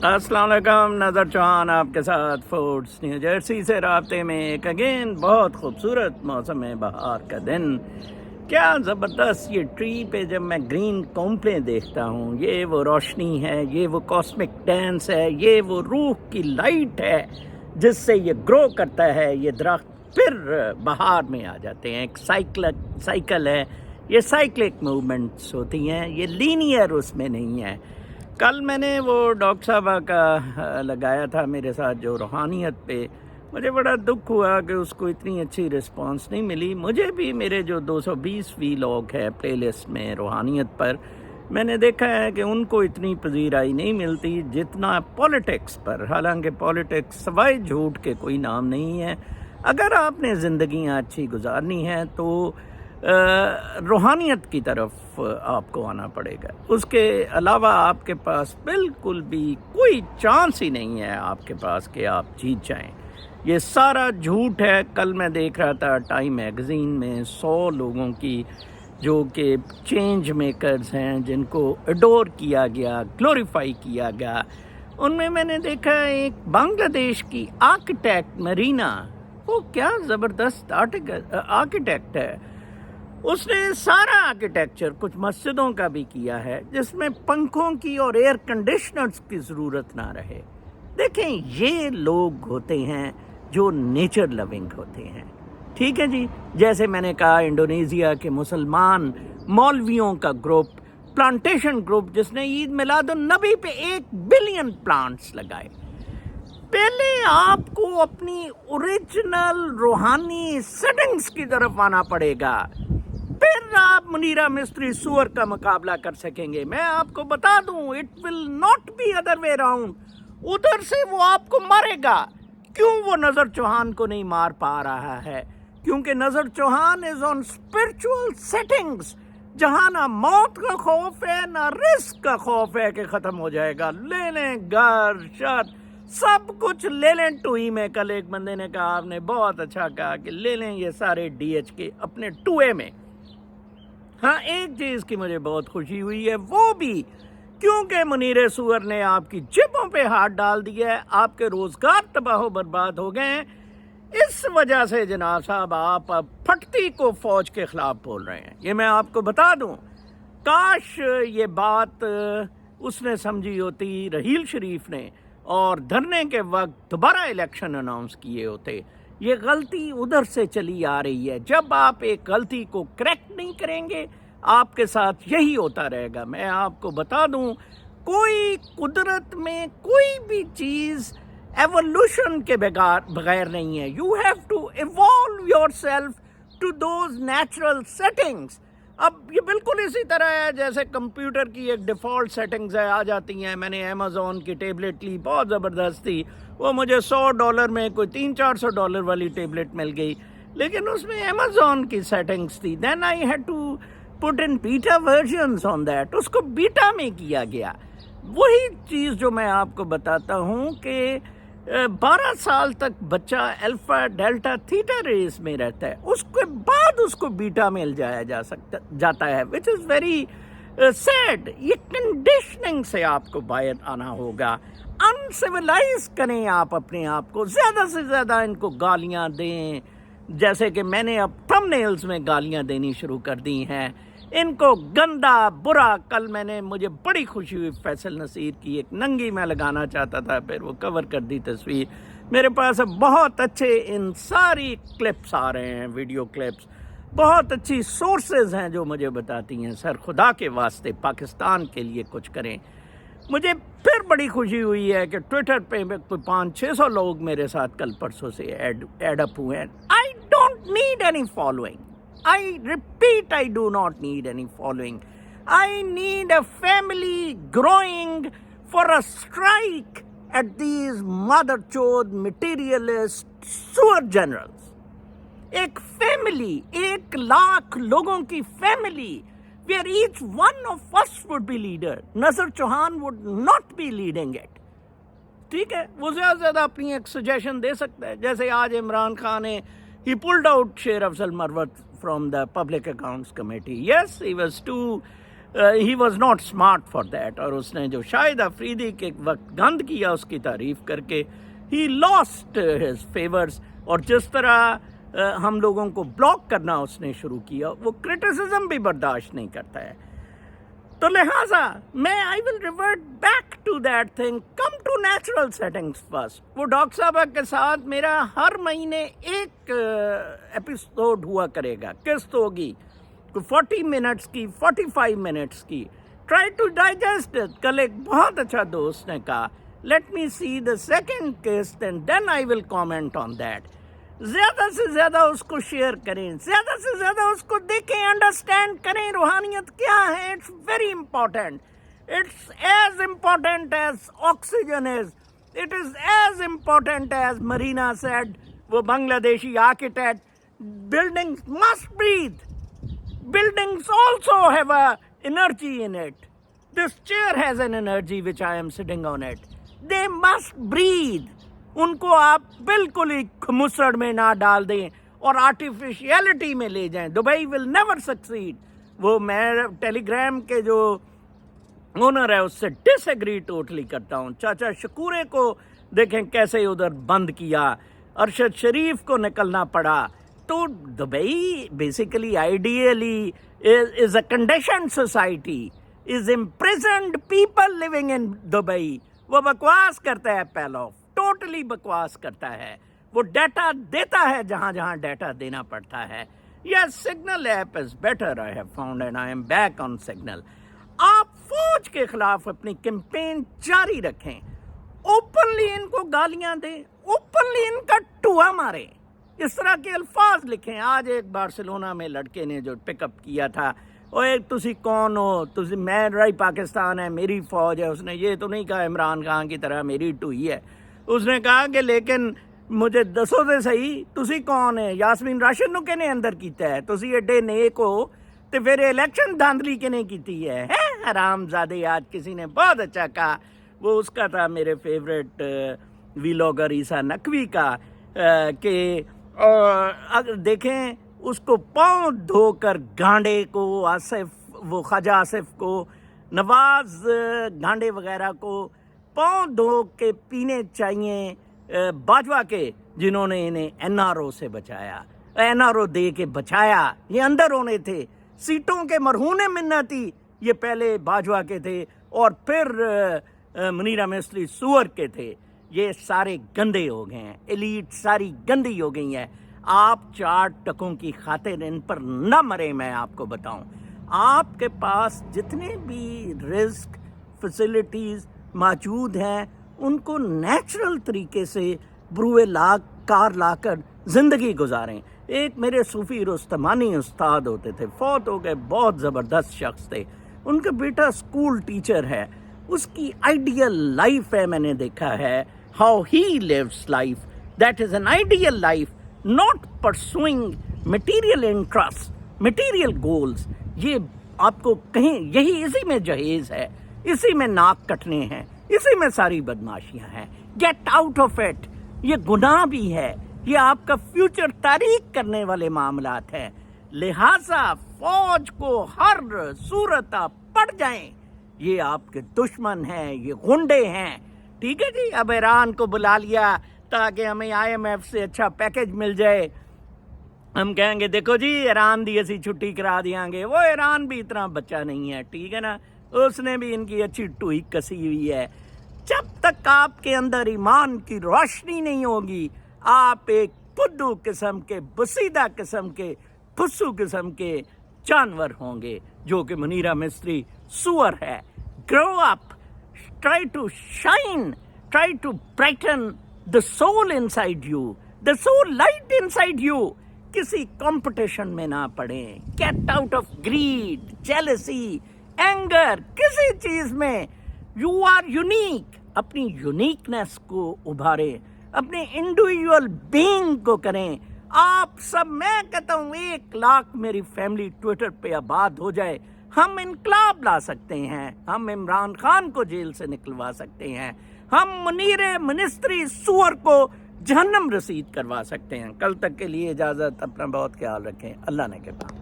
السلام علیکم، نظر چوہان آپ کے ساتھ فورٹس نیو جرسی سے رابطے میں ایک اگین بہت خوبصورت موسم بہار کا دن. کیا زبردست یہ ٹری پہ جب میں گرین کومپلیں دیکھتا ہوں، یہ وہ روشنی ہے، یہ وہ کاسمک ڈانس ہے، یہ وہ روح کی لائٹ ہے جس سے یہ گرو کرتا ہے. یہ درخت پھر بہار میں آ جاتے ہیں. ایک سائیکل ہے، یہ سائیکلک موومنٹس ہوتی ہیں، یہ لینئر اس میں نہیں ہے. کل میں نے وہ ڈاکٹر صاحبہ کا لگایا تھا میرے ساتھ جو روحانیت پہ، مجھے بڑا دکھ ہوا کہ اس کو اتنی اچھی رسپانس نہیں ملی. مجھے بھی میرے جو 220 لوگ ہیں پلے لسٹ میں روحانیت پر، میں نے دیکھا ہے کہ ان کو اتنی پذیرائی نہیں ملتی جتنا پولیٹکس پر. حالانکہ پولیٹکس سوائے جھوٹ کے کوئی نام نہیں ہے. اگر آپ نے زندگیاں اچھی گزارنی ہے تو روحانیت کی طرف آپ کو آنا پڑے گا. اس کے علاوہ آپ کے پاس بالکل بھی کوئی چانس ہی نہیں ہے آپ کے پاس کہ آپ جیت جائیں. یہ سارا جھوٹ ہے. کل میں دیکھ رہا تھا ٹائم میگزین میں 100 لوگوں کی جو کہ چینج میکرز ہیں، جن کو اڈور کیا گیا، گلوریفائی کیا گیا. ان میں نے دیکھا ایک بنگلہ دیش کی آرکیٹیکٹ مرینا، وہ کیا زبردست آرکیٹیکٹ ہے. اس نے سارا آرکیٹیکچر کچھ مسجدوں کا بھی کیا ہے جس میں پنکھوں کی اور ایئر کنڈیشنرز کی ضرورت نہ رہے. دیکھیں، یہ لوگ ہوتے ہیں جو نیچر لونگ ہوتے ہیں. ٹھیک ہے جی. جیسے میں نے کہا، انڈونیزیا کے مسلمان مولویوں کا گروپ، پلانٹیشن گروپ، جس نے عید میلاد النبی پہ 1 بلین پلانٹس لگائے. پہلے آپ کو اپنی اوریجنل روحانی سیٹنگز کی طرف آنا پڑے گا، پھر آپ منیرہ مستری سور کا مقابلہ کر سکیں گے. میں آپ کو بتا دوں، it will not be other way round. ادھر سے وہ آپ کو مارے گا. کیوں وہ نظر چوہان کو نہیں مار پا رہا ہے؟ کیونکہ نظر چوہان از آن اسپرچول سیٹنگز، جہاں نہ موت کا خوف ہے نہ رزق کا خوف ہے کہ ختم ہو جائے گا. لے لیں گھر شت، سب کچھ لے لیں ٹوئی میں. کل ایک بندے نے کہا، آپ نے بہت اچھا کہا کہ لے لیں یہ سارے DH کے اپنے ٹوئے میں. ہاں، ایک چیز کی مجھے بہت خوشی ہوئی ہے، وہ بھی کیونکہ منیر سور نے آپ کی جیبوں پہ ہاتھ ڈال دیا ہے. آپ کے روزگار تباہ و برباد ہو گئے ہیں. اس وجہ سے جناب صاحب آپ اب پھٹتی کو فوج کے خلاف بول رہے ہیں. یہ میں آپ کو بتا دوں، کاش یہ بات اس نے سمجھی ہوتی رحیل شریف نے، اور دھرنے کے وقت دوبارہ الیکشن اناؤنس کیے ہوتے. یہ غلطی ادھر سے چلی آ رہی ہے. جب آپ ایک غلطی کو کریکٹ نہیں کریں گے، آپ کے ساتھ یہی ہوتا رہے گا. میں آپ کو بتا دوں، کوئی قدرت میں کوئی بھی چیز ایوولوشن کے بغیر نہیں ہے. You have to evaluate yourself to those natural settings. اب یہ بالکل اسی طرح ہے جیسے کمپیوٹر کی ایک ڈیفالٹ سیٹنگز آ جاتی ہیں. میں نے امیزون کی ٹیبلٹ لی، بہت زبردست تھی. وہ مجھے $100 میں کوئی $300-400 والی ٹیبلٹ مل گئی، لیکن اس میں امیزون کی سیٹنگز تھی. Then I had to put in beta versions on that. اس کو بیٹا میں کیا گیا. وہی چیز جو میں آپ کو بتاتا ہوں کہ 12 سال تک بچہ الفا ڈیلٹا تھیٹا ریس میں رہتا ہے، اس کے بعد اس کو بیٹا میں جایا جاتا ہے، وچ از ویری سیڈ. یہ کنڈیشننگ سے آپ کو باہر آنا ہوگا. انسیولائز کریں آپ اپنے آپ کو. زیادہ سے زیادہ ان کو گالیاں دیں، جیسے کہ میں نے اب تھم نیلز میں گالیاں دینی شروع کر دی ہیں. ان کو گندا برا. کل مجھے بڑی خوشی ہوئی، فیصل نصیر کی ایک ننگی میں لگانا چاہتا تھا، پھر وہ کور کر دی تصویر. میرے پاس اب بہت اچھے ان ساری کلپس آ رہے ہیں، ویڈیو کلپس. بہت اچھی سورسز ہیں جو مجھے بتاتی ہیں، سر خدا کے واسطے پاکستان کے لیے کچھ کریں. مجھے پھر بڑی خوشی ہوئی ہے کہ ٹویٹر پہ کوئی 500-600 لوگ میرے ساتھ کل پرسوں سے ایڈ اپ ہوئے ہیں. I don't need any following. I repeat, I do not need any following. I need a family growing for a strike at these mother-chode materialist sewer generals. ایک فیملی، 1,00,000 لوگوں کی family where each one of us would be leader. نظر Chauhan would not be leading it. ٹھیک ہے، وہ زیادہ سے زیادہ اپنی ایک سجیشن دے سکتا ہے. جیسے آج عمران خان نے he pulled out شیر افضل مروت from the Public Accounts Committee. Yes, he was too he was not smart for that. اور اس نے جو شاہد آفریدی کے وقت گند کیا اس کی تعریف کر کے ہی لاسٹ ہز فیورز. اور جس طرح ہم لوگوں کو بلاک کرنا اس نے شروع کیا, وہ کرٹیسزم بھی برداشت نہیں کرتا ہے. تو لہٰذا میں I will revert back to that thing, come to natural settings first. وہ ڈاکٹر صاحبہ کے ساتھ میرا ہر مہینے ایک ایپیسوڈ ہوا کرے گا, قسط ہوگی 40 منٹس کی, 45 منٹس کی. Try to digest it. کل ایک بہت اچھا دوست نے کہا let me see the second قسط and then I will comment on that. زیادہ سے زیادہ اس کو شیئر کریں, زیادہ سے زیادہ اس کو دیکھیں, انڈرسٹینڈ کریں روحانیت کیا ہے. It's very important. It's as important as oxygen is. It is as important as Marina said, وہ Bangladeshi architect. Buildings must breathe. Buildings also have a energy in it. This chair has an energy which I am sitting on it. They must breathe. ان کو آپ بالکل ہی کھمسڑ میں نہ ڈال دیں اور آرٹیفیشیلٹی میں لے جائیں. Dubai will never succeed. وہ میں ٹیلی گرام کے جو اونر ہے اس سے ڈس ایگری ٹوٹلی کرتا ہوں. چاچا شکورے کو دیکھیں کیسے ادھر بند کیا, ارشد شریف کو نکلنا پڑا. تو Dubai basically ideally is a conditioned society, is imprisoned people living in Dubai. وہ بکواس کرتا ہے پیلوف, ٹوٹلی بکواس کرتا ہے. وہ ڈیٹا دیتا ہے جہاں جہاں ڈیٹا دینا پڑتا ہے. Yes, Signal app is better I have found and I am back on Signal. آپ فوج کے خلاف اپنی کیمپین جاری رکھیں, اوپنلی ان کو گالیاں دیں, اوپنلی ان کا ٹوہا ماریں, اس طرح کے الفاظ لکھیں. آج ایک بارسلونا میں لڑکے نے جو پک اپ کیا تھا, اور ایک تسی کون ہو, تسی میں رائی پاکستان ہے, میری فوج ہے. اس نے یہ تو نہیں کہا عمران خان کی طرح میری ٹوئی ہے. اس نے کہا کہ لیکن مجھے دسو دے صحیح تسی کون ہے, یاسمین راشد نو کنے اندر کیتا ہے, تسی ایڈے نیک ہو تو پھر الیکشن دھاندلی کنے کیتی ہے. حرام زادے. آج کسی نے بہت اچھا کہا, وہ اس کا تھا میرے فیوریٹ ویلاگر عیسیٰ نقوی کا, کہ اگر دیکھیں اس کو پاؤں دھو کر گانڈے کو, آصف وہ خواجہ آصف کو, نواز گانڈے وغیرہ کو پاؤں دھو کے پینے چاہیے باجوہ کے, جنہوں نے انہیں این آر او سے بچایا, این آر او دے کے بچایا. یہ اندر ہونے تھے, سیٹوں کے مرہون منتی یہ پہلے باجوہ کے تھے اور پھر منیرہ مستری سور کے تھے. یہ سارے گندے ہو گئے ہیں, ایلیٹ ساری گندی ہو گئی ہے. آپ 4 ٹکوں کی خاطر ان پر نہ مریں. میں آپ کو بتاؤں, آپ کے پاس جتنے بھی رزق فیسلٹیز موجود ہیں ان کو نیچرل طریقے سے بروئے کار لا کر زندگی گزاریں. ایک میرے صوفی رستمانی استاد ہوتے تھے, فوت ہو گئے, بہت زبردست شخص تھے. ان کا بیٹا اسکول ٹیچر ہے, اس کی آئیڈیل لائف ہے. میں نے دیکھا ہے how he lives life. That is an ideal life, not pursuing material interests, material goals. یہ آپ کو کہیں یہی اسی میں جہیز ہے, اسی میں ناک کٹنے ہیں, اسی میں ساری بدماشیاں ہیں. Get out of it. یہ گناہ بھی ہے, یہ آپ کا فیوچر تاریک کرنے والے معاملات ہیں. لہٰذا فوج کو ہر صورت آپ پڑ جائیں, یہ آپ کے دشمن ہیں, یہ غنڈے ہیں. ٹھیک ہے جی. اب ایران کو بلا لیا تاکہ ہمیں آئی ایم ایف سے اچھا پیکج مل جائے. ہم کہیں گے دیکھو جی ایران دی اسی چھٹی کرا دیاں گے. وہ ایران بھی اتنا بچہ نہیں ہے, ٹھیک ہے نا, اس نے بھی ان کی اچھی ٹوئی کسی ہوئی ہے. جب تک آپ کے اندر ایمان کی روشنی نہیں ہوگی, آپ ایک پدو قسم کے, بسیدہ قسم کے, پھسو قسم کے جانور ہوں گے, جو کہ منیرہ مستری سور ہے. Grow up, try to shine, try to brighten the soul inside you, the soul light inside you. کسی کمپٹیشن میں نہ پڑیں. get out of greed, jealousy, anger, کسی چیز میں. you are unique. اپنی یونیکنیس کو ابھاریں, اپنے انڈیویجول بینگ کو کریں. آپ سب, میں کہتا ہوں 1 لاکھ میری فیملی ٹویٹر پہ آباد ہو جائے, ہم انقلاب لا سکتے ہیں, ہم عمران خان کو جیل سے نکلوا سکتے ہیں, ہم منیر منسٹری سور کو جہنم رسید کروا سکتے ہیں. کل تک کے لیے اجازت, اپنا بہت خیال رکھیں. اللہ نے کے پاس.